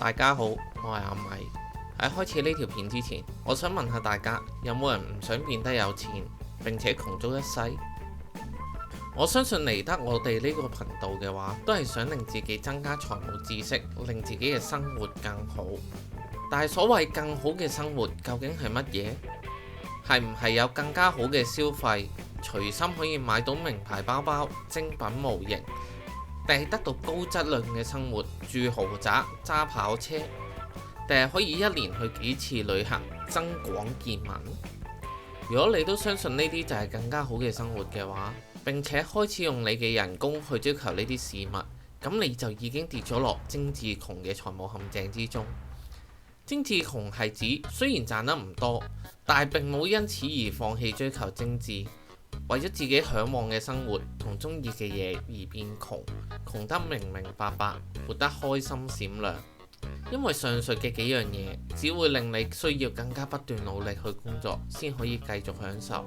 大家好，我係阿米。喺開始呢條片之前，我想問下大家，有冇人唔想變得有錢，並且窮足一世？我相信嚟得我哋呢個頻道嘅話，都係想令自己增加財務知識，令自己嘅生活更好。但係所謂更好嘅生活，究竟係乜嘢？係唔係有更加好嘅消費，隨心可以買到名牌包包、精品模型？定係得到高質量嘅生活，住豪宅、揸跑車，定係可以一年去幾次旅行，增廣見聞？如果你都相信呢啲就係更加好嘅生活嘅話，並且開始用你嘅人工去追求呢啲事物，咁你就已經跌咗落精緻窮嘅財務陷阱之中。精緻窮係指雖然賺得唔多，但係並冇因此而放棄追求精緻。為咗自己嚮往嘅生活同中意嘅嘢而變窮，窮得明明白白，活得開心閃亮。因為上述嘅幾樣嘢，只會令你需要更加不斷努力去工作，先可以繼續享受。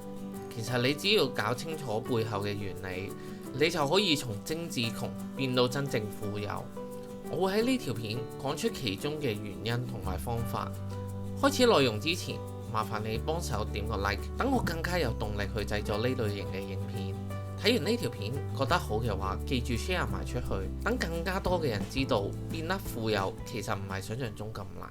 其實你只要搞清楚背後嘅原理，你就可以從精緻窮變到真正富有。我會喺呢條片講出其中嘅原因同埋方法。開始內容之前，麻煩你幫手點個 like， 等我更加有動力去製作呢類型嘅影片。睇完呢條片覺得好嘅話，記住 share 埋出去，等更加多嘅人知道變得富有其實唔係想象中咁難。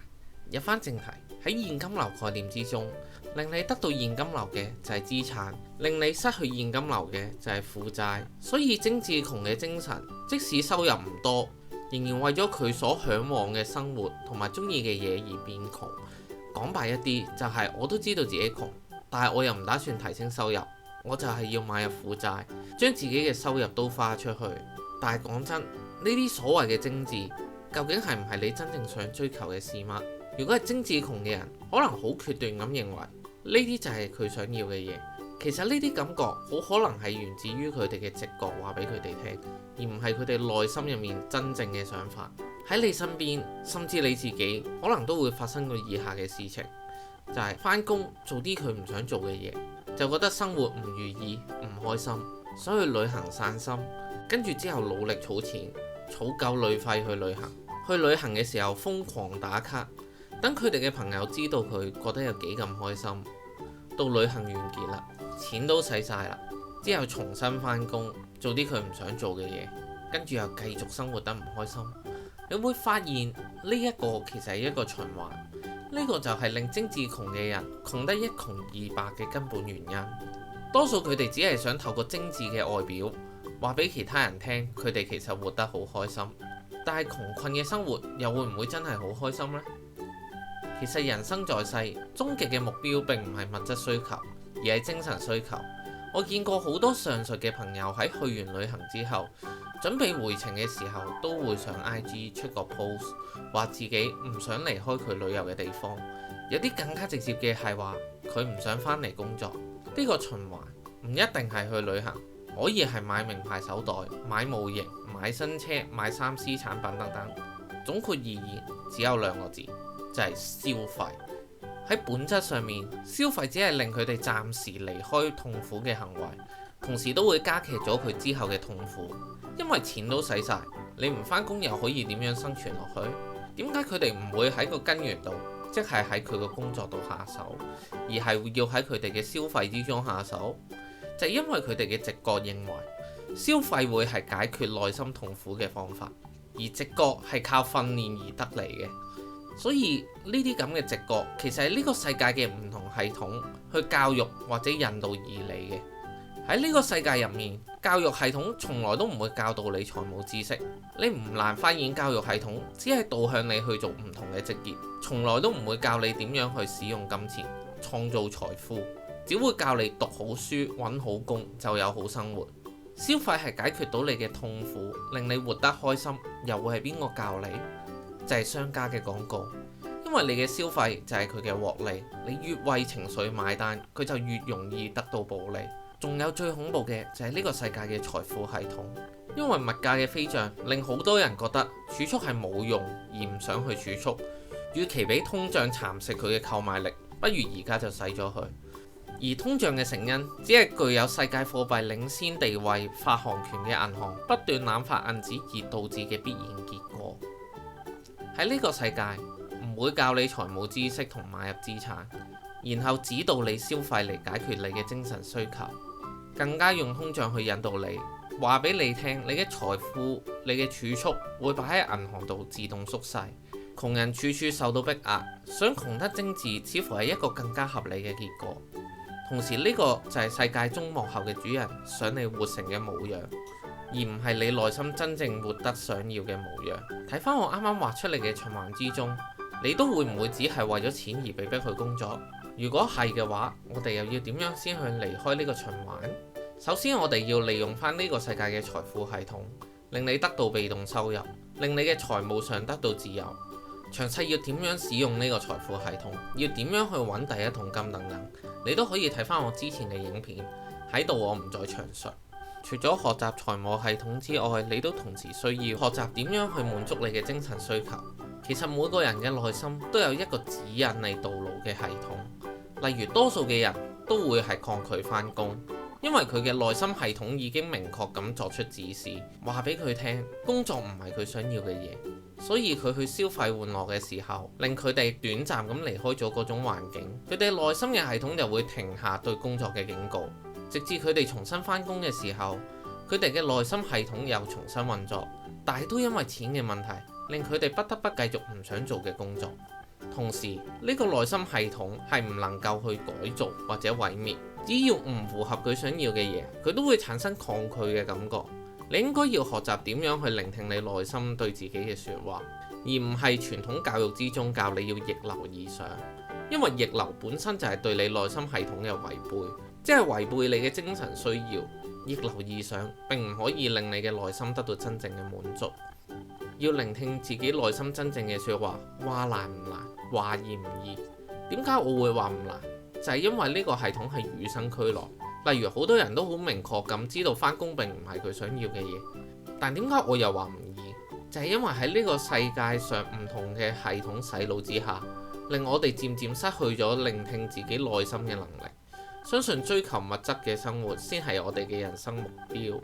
入翻正題，喺現金流概念之中，令你得到現金流嘅就係資產，令你失去現金流嘅就係負債。所以精緻窮嘅精神，即使收入唔多，仍然為咗佢所嚮往嘅生活同埋中意嘅嘢而變窮。講白一啲就係我都知道自己窮，但係我又唔打算提升收入，我就係要買入負債，將自己嘅收入都花出去。但係講真，呢啲所謂嘅精緻，究竟係唔係你真正想追求嘅事物？如果係精緻窮嘅人，可能好決斷咁認為呢啲就係佢想要嘅嘢。其實呢啲感覺好可能係源自於佢哋嘅直覺話俾佢哋聽，而唔係佢哋內心入面真正嘅想法。喺你身邊，甚至你自己，可能都會發生過以下嘅事情，就係返工做啲佢唔想做嘅嘢，就覺得生活唔如意、唔開心，想去旅行散心，跟住之後努力儲錢，儲夠旅費去旅行。去旅行嘅時候瘋狂打卡，等佢哋嘅朋友知道佢覺得有幾咁開心。到旅行完結啦，錢都使晒啦，之後重新返工，做啲佢唔想做嘅嘢，跟住又繼續生活得唔開心。你會發現呢一個其實係一個循環，呢個就係令精緻窮嘅人窮得一窮二白嘅根本原因。多數佢哋只係想透過精緻嘅外表話俾其他人聽，佢哋其實活得好開心。但係窮困嘅生活又會唔會真係好開心呢？其實人生在世，終極嘅目標並唔係物質需求，而係精神需求。我見過好多上述嘅朋友喺去完旅行之後，準備回程嘅時候，都會上 IG 出個 post， 話自己唔想離開佢旅遊嘅地方。有啲更加直接嘅係話佢唔想返嚟工作。呢個循環唔一定係去旅行，可以係買名牌手袋、買模型、買新車、買3C 產品等等。總括而言，只有兩個字，就係消費。喺本質上面，消費只係令佢哋暫時離開痛苦嘅行為，同時都會加劇咗佢之後嘅痛苦。因為錢都使晒，你唔返工又可以點樣生存落去？點解佢哋唔會喺個根源度，即係喺佢個工作度下手，而係要喺佢哋嘅消費之中下手？就係因為佢哋嘅直覺認為消費會係解決內心痛苦嘅方法，而直覺係靠訓練而得嚟嘅。所以呢啲咁嘅直覺，其實係呢個世界嘅唔同系統去教育或者引導而嚟嘅。喺呢個世界入面，教育系統從來都唔會教導你財務知識。你唔難發現，教育系統只係導向你去做唔同嘅職業，從來都唔會教你點樣去使用金錢創造財富，只會教你讀好書揾好工就有好生活。消費係解決到你嘅痛苦，令你活得開心，又會係邊個教你？就係商家嘅廣告。因為你嘅消費就係佢嘅獲利，你越為情緒買單，佢就越容易得到暴利。仲有最恐怖嘅就係呢個世界嘅財富系統，因為物價嘅飛漲，令好多人覺得儲蓄係冇用，而唔想去儲蓄。與其俾通脹蠶食佢嘅購買力，不如而家就使咗佢。而通脹嘅成因，只係具有世界貨幣領先地位發行權嘅銀行不斷濫發銀紙而導致嘅必然結果。喺呢個世界唔會教你財務知識同買入資產，然後指導你消費嚟解決你嘅精神需求，更加用通脹去引導你，話俾你聽你嘅財富、你嘅儲蓄會擺喺銀行度自動縮細，窮人處處受到逼壓，想窮得精緻似乎係一個更加合理嘅結果。同時呢個就係世界中幕後嘅主人想你活成嘅模樣，而唔係你內心真正活得想要嘅模樣。睇返我啱啱畫出嚟嘅循環之中，你都會唔會只係為咗錢而被逼去工作？如果係嘅話，我哋又要點樣先去離開呢個循環？首先，我哋要利用返呢個世界嘅財富系統，令你得到被動收入，令你嘅財務上得到自由。詳細要點樣使用呢個財富系統，要點樣去揾第一桶金等等，你都可以睇返我之前嘅影片，喺度我唔再詳述。除咗學習財務系統之外，你都同時需要學習點樣去滿足你嘅精神需求。其實每個人嘅內心都有一個指引你道路嘅系統，例如多數嘅人都會係抗拒返工，因為佢嘅內心系統已經明確咁作出指示，話俾佢聽工作唔係佢想要嘅嘢。所以佢去消費玩樂嘅時候，令佢哋短暫咁離開咗嗰種環境，佢哋內心嘅系統就會停下對工作嘅警告，直至佢哋重新返工嘅時候，佢哋嘅內心系統又重新運作，但係都因為錢嘅問題，令佢哋不得不繼續唔想做嘅工作。同時呢個內心系統係唔能夠去改造或者毀滅，只要唔符合佢想要嘅嘢，佢都會產生抗拒嘅感覺。你應該要學習點樣去聆聽你內心對自己嘅說話，而唔係傳統教育之中教你要逆流而上，因為逆流本身就係對你內心系統嘅違背，即係違背你嘅精神需要。逆流而上並唔可以令你嘅內心得到真正嘅滿足。要聆聽自己內心真正嘅說話，話難唔難，話易唔易？點解我會話唔難？就係因為呢個系統係與生俱來。例如好多人都好明確咁知道返工並唔係佢想要嘅嘢，但點解我又話唔易？就係因為喺呢個世界上唔同嘅系統洗腦之下，令我哋漸漸失去咗聆聽自己內心嘅能力。相信追求物質嘅生活先係我哋嘅人生目標。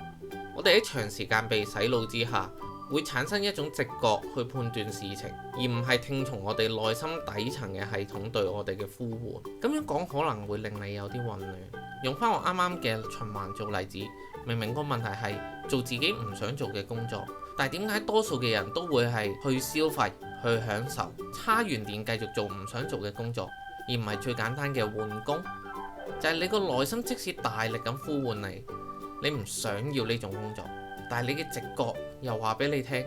我哋喺長時間被洗腦之下，會產生一種直覺去判斷事情，而唔係聽從我哋內心底層嘅系統對我哋嘅呼喚。咁樣講可能會令你有啲混亂。用翻我啱啱嘅循環做例子，明明個問題係做自己唔想做嘅工作，但係點解多數嘅人都會係去消費、去享受，叉完電繼續做唔想做嘅工作，而唔係最簡單嘅換工？就係你個內心即使大力咁呼喚你，你唔想要呢種工作，但係你嘅直覺又話俾你聽，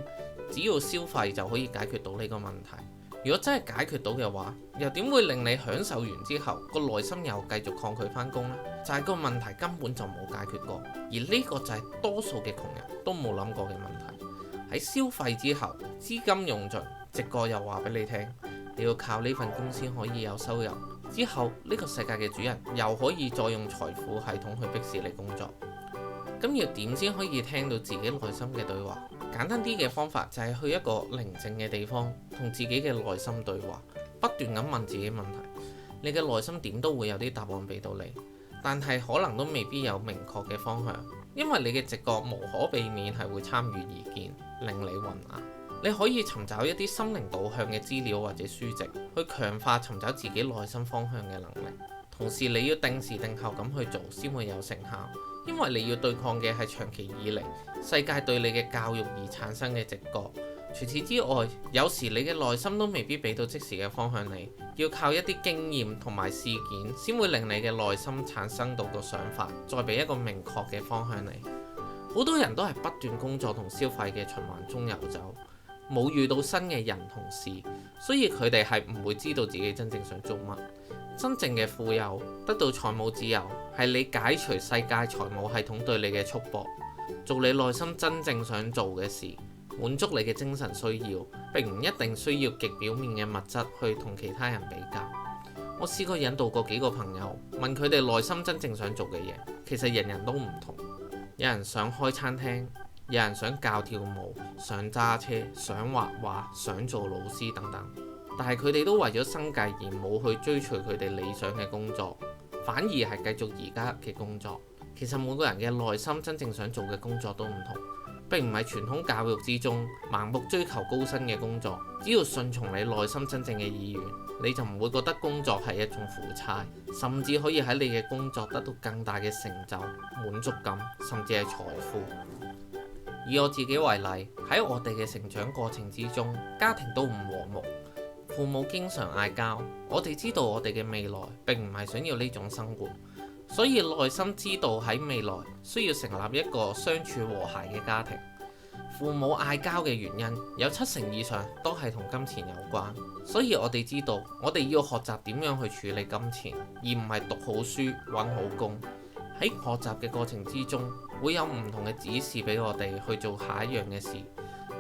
只要消費就可以解決到呢個問題。如果真係解決到嘅話，又點會令你享受完之後個內心又繼續抗拒返工呢？就係個問題根本就冇解決過，而呢個就係多數嘅窮人都冇諗過嘅問題。喺消費之後，資金用盡，直覺又話俾你聽，你要靠呢份工先可以有收入。之後呢個世界嘅主人又可以再用財富系統去逼使你工作。咁要點先可以聽到自己內心嘅對話？簡單啲嘅方法就係去一個寧靜嘅地方，同自己嘅內心對話，不斷咁問自己問題。你嘅內心點都會有啲答案俾到你，但係可能都未必有明確嘅方向，因為你嘅直覺無可避免係會參與意見，令你混淆。你可以尋找一啲心靈導向嘅資料或者書籍，去強化尋找自己內心方向嘅能力。同時你要定時定候咁去做，先會有成效。因為你要對抗嘅係長期以嚟世界對你嘅教育而產生嘅直覺。除此之外，有時你嘅內心都未必俾到即時嘅方向你，要靠一啲經驗同埋事件，先會令你嘅內心產生到個想法，再俾一個明確嘅方向你。好多人都係不斷工作同消費嘅循環中游走，冇遇到新嘅人同事，所以佢哋係唔會知道自己真正想做乜。真正嘅富有，得到財務自由，係你解除世界財務系統對你嘅束縛，做你內心真正想做嘅事，滿足你嘅精神需要，並唔一定需要極表面嘅物質去同其他人比較。我試過引導過幾個朋友，問佢哋內心真正想做嘅嘢，其實人人都唔同。有人想開餐廳，有人想教跳舞，想揸車，想畫畫，想做老師等等。但係佢哋都為咗生計而冇去追隨佢哋理想嘅工作，反而係繼續而家嘅工作。其實每個人嘅內心真正想做嘅工作都唔同，並唔係傳統教育之中盲目追求高薪嘅工作。只要順從你內心真正嘅意願，你就唔會覺得工作係一種苦差，甚至可以喺你嘅工作得到更大嘅成就、滿足感，甚至係財富。以我自己為例，喺我哋嘅成長過程之中，家庭都唔和睦，父母經常嗌交。我哋知道我哋嘅未來並唔係想要呢種生活，所以內心知道喺未來需要成立一個相處和諧嘅家庭。父母嗌交嘅原因有70%以上都係同金錢有關，所以我哋知道我哋要學習點樣去處理金錢，而唔係讀好書揾好工。喺學習嘅過程之中，會有唔同嘅指示俾我哋去做下一樣嘅事，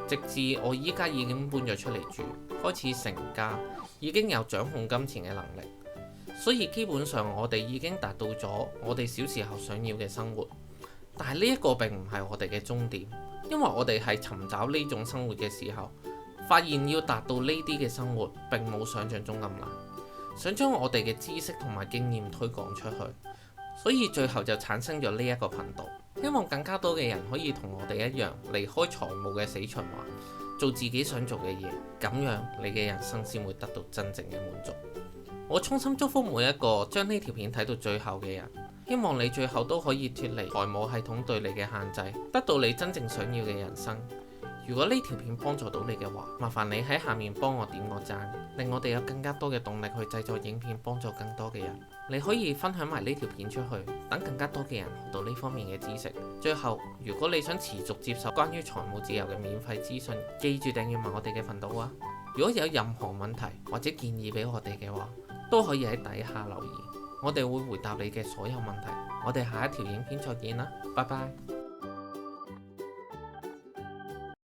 直至我依家已經搬咗出嚟住，開始成家，已經有掌控金錢嘅能力。所以基本上我哋已經達到咗我哋小時候想要嘅生活，但係呢一個並唔係我哋嘅終點，因為我哋係尋找呢種生活嘅時候，發現要達到呢啲嘅生活並冇想象中咁難，想將我哋嘅知識同埋經驗推廣出去。所以最後就產生咗呢一個頻道，希望更加多嘅人可以同我哋一樣離開財務嘅死循環，做自己想做嘅嘢，咁樣你嘅人生先會得到真正嘅滿足。我衷心祝福每一個將呢條片睇到最後嘅人，希望你最後都可以脫離財務系統對你嘅限制，得到你真正想要嘅人生。如果呢條片幫助到你嘅話，麻煩你喺下面幫我點個讚，令我哋有更加多嘅動力去製作影片，幫助更多嘅人。你可以分享埋呢條片出去，等更加多嘅人學到呢方面嘅知識。最後，如果你想持續接受關於財務自由嘅免費資訊，記住訂閱埋我哋嘅頻道啊！如果有任何問題或者建議俾我哋嘅話，都可以喺底下留言，我哋會回答你嘅所有問題。我哋下一條影片再見啦，拜拜。